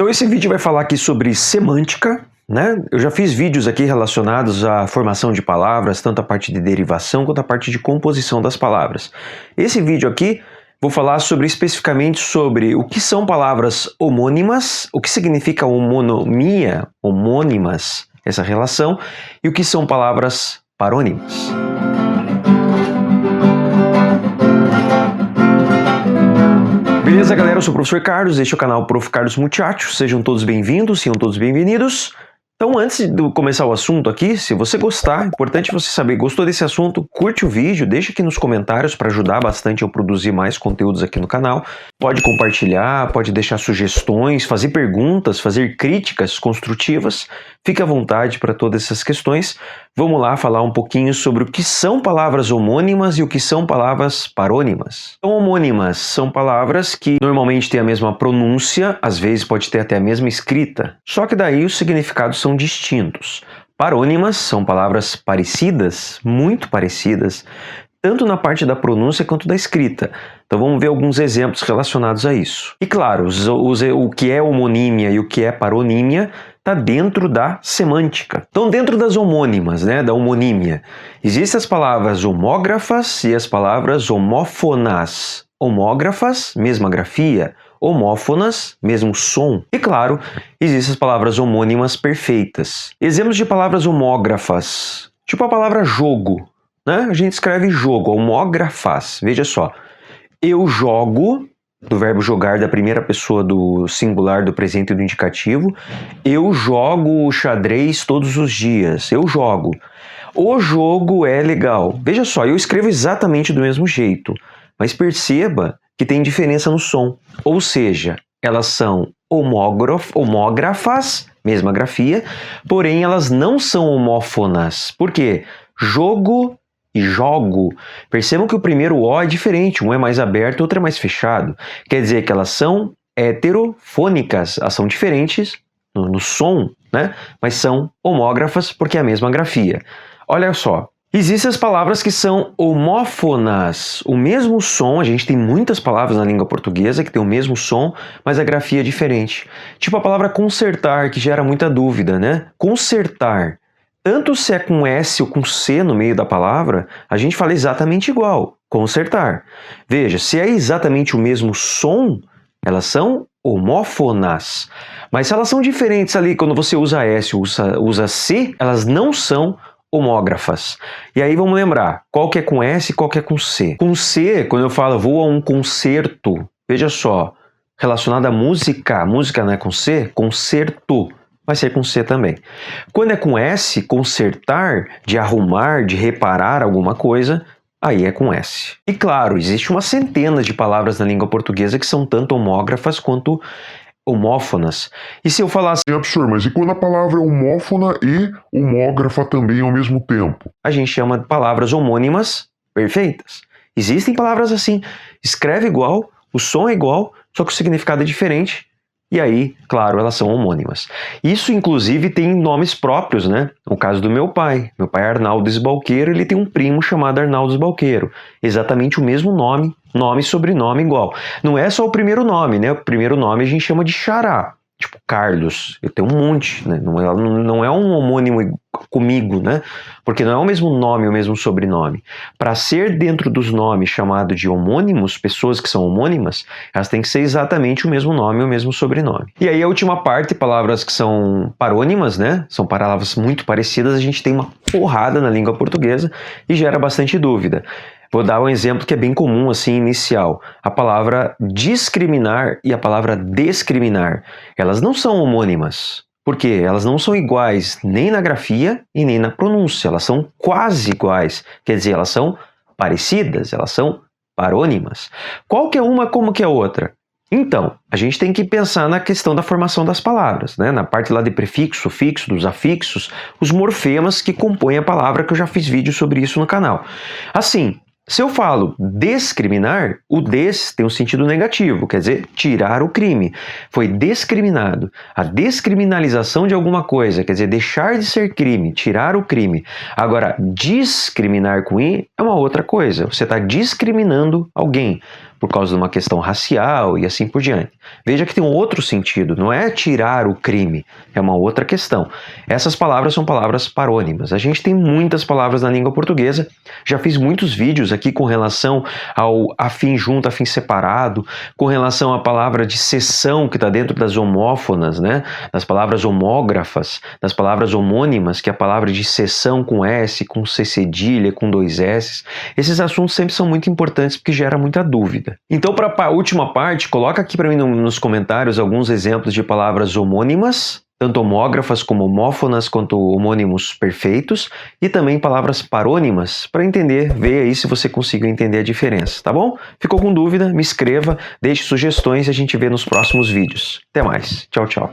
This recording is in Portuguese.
Então esse vídeo vai falar aqui sobre semântica, né? Eu já fiz vídeos aqui relacionados à formação de palavras, tanto a parte de derivação quanto a parte de composição das palavras. Esse vídeo aqui vou falar especificamente sobre o que são palavras homônimas, o que significa homonomia, homônimas, essa relação, e o que são palavras parônimas. Beleza, galera? Eu sou o professor Carlos, este é o canal Prof. Carlos Muchacho. Sejam todos bem-vindos, sejam todos bem-vindos. Então, antes de começar o assunto aqui, se você gostar, é importante você saber, gostou desse assunto, curte o vídeo, deixa aqui nos comentários para ajudar bastante eu produzir mais conteúdos aqui no canal. Pode compartilhar, pode deixar sugestões, fazer perguntas, fazer críticas construtivas. Fique à vontade para todas essas questões. Vamos lá falar um pouquinho sobre o que são palavras homônimas e o que são palavras parônimas. Então, homônimas são palavras que normalmente têm a mesma pronúncia, às vezes pode ter até a mesma escrita, só que daí os significados são distintos. Parônimas são palavras parecidas, muito parecidas, tanto na parte da pronúncia quanto da escrita. Então vamos ver alguns exemplos relacionados a isso. E claro, o que é homonímia e o que é paronímia está dentro da semântica. Então dentro das homônimas, né, da homonímia, existem as palavras homógrafas e as palavras homófonas. Homógrafas, mesma grafia. Homófonas, mesmo som. E claro, existem as palavras homônimas perfeitas. Exemplos de palavras homógrafas, tipo a palavra jogo, né? A gente escreve jogo, homógrafas. Veja só, eu jogo, do verbo jogar da primeira pessoa do singular, do presente e do indicativo. Eu jogo xadrez todos os dias. Eu jogo. O jogo é legal. Veja só, eu escrevo exatamente do mesmo jeito, mas perceba que tem diferença no som. Ou seja, elas são homógrafas, mesma grafia, porém elas não são homófonas. Por quê? Jogo e jogo. Percebam que o primeiro O é diferente, um é mais aberto e outro é mais fechado. Quer dizer que elas são heterofônicas, elas são diferentes no som, né? Mas são homógrafas porque é a mesma grafia. Olha só. Existem as palavras que são homófonas, o mesmo som, a gente tem muitas palavras na língua portuguesa que tem o mesmo som, mas a grafia é diferente. Tipo a palavra consertar, que gera muita dúvida, né? Consertar, tanto se é com S ou com C no meio da palavra, a gente fala exatamente igual, consertar. Veja, se é exatamente o mesmo som, elas são homófonas. Mas se elas são diferentes ali, quando você usa S ou usa C, elas não são homógrafas. E aí vamos lembrar, qual que é com S e qual que é com C. Com C, quando eu falo vou a um concerto, veja só, relacionado à música, música não é com C, concerto, vai ser com C também. Quando é com S, consertar, de arrumar, de reparar alguma coisa, aí é com S. E claro, existe uma centena de palavras na língua portuguesa que são tanto homógrafas quanto homófonas. E se eu falasse... Professor, mas e quando a palavra é homófona e homógrafa também ao mesmo tempo? A gente chama de palavras homônimas perfeitas. Existem palavras assim, escreve igual, o som é igual, só que o significado é diferente. E aí, claro, elas são homônimas. Isso, inclusive, tem nomes próprios, né? No caso do meu pai é Arnaldo Esbalqueiro, ele tem um primo chamado Arnaldo Esbalqueiro. Exatamente o mesmo nome, nome e sobrenome igual. Não é só o primeiro nome, né? O primeiro nome a gente chama de xará. Tipo, Carlos, eu tenho um monte, né? Não é um homônimo comigo, né? Porque não é o mesmo nome, o mesmo sobrenome. Para ser dentro dos nomes chamado de homônimos, pessoas que são homônimas, elas têm que ser exatamente o mesmo nome, o mesmo sobrenome. E aí a última parte, palavras que são parônimas, né? São palavras muito parecidas, a gente tem uma porrada na língua portuguesa e gera bastante dúvida. Vou dar um exemplo que é bem comum, assim, inicial. A palavra discriminar e a palavra discriminar. Elas não são homônimas. Por quê? Elas não são iguais nem na grafia e nem na pronúncia. Elas são quase iguais. Quer dizer, elas são parecidas, elas são parônimas. Qual que é uma como que é a outra? Então, a gente tem que pensar na questão da formação das palavras, né? Na parte lá de prefixo, sufixo, dos afixos, os morfemas que compõem a palavra, que eu já fiz vídeo sobre isso no canal. Assim, se eu falo discriminar, o des tem um sentido negativo, quer dizer, tirar o crime. Foi discriminado. A descriminalização de alguma coisa, quer dizer, deixar de ser crime, tirar o crime. Agora, discriminar com i é uma outra coisa. Você está discriminando alguém. por causa de uma questão racial e assim por diante. Veja que tem um outro sentido, não é tirar o crime, é uma outra questão. Essas palavras são palavras parônimas. A gente tem muitas palavras na língua portuguesa, já fiz muitos vídeos aqui com relação ao afim junto, afim separado, com relação à palavra de cessão que está dentro das homófonas, né? Das palavras homógrafas, das palavras homônimas, que é a palavra de cessão com S, com C cedilha, com 2 S. Esses assuntos sempre são muito importantes porque gera muita dúvida. Então, para a última parte, coloca aqui para mim nos comentários alguns exemplos de palavras homônimas, tanto homógrafas como homófonas, quanto homônimos perfeitos, e também palavras parônimas, para entender, ver aí se você conseguiu entender a diferença, tá bom? Ficou com dúvida? Me escreva, deixe sugestões e a gente vê nos próximos vídeos. Até mais. Tchau, tchau.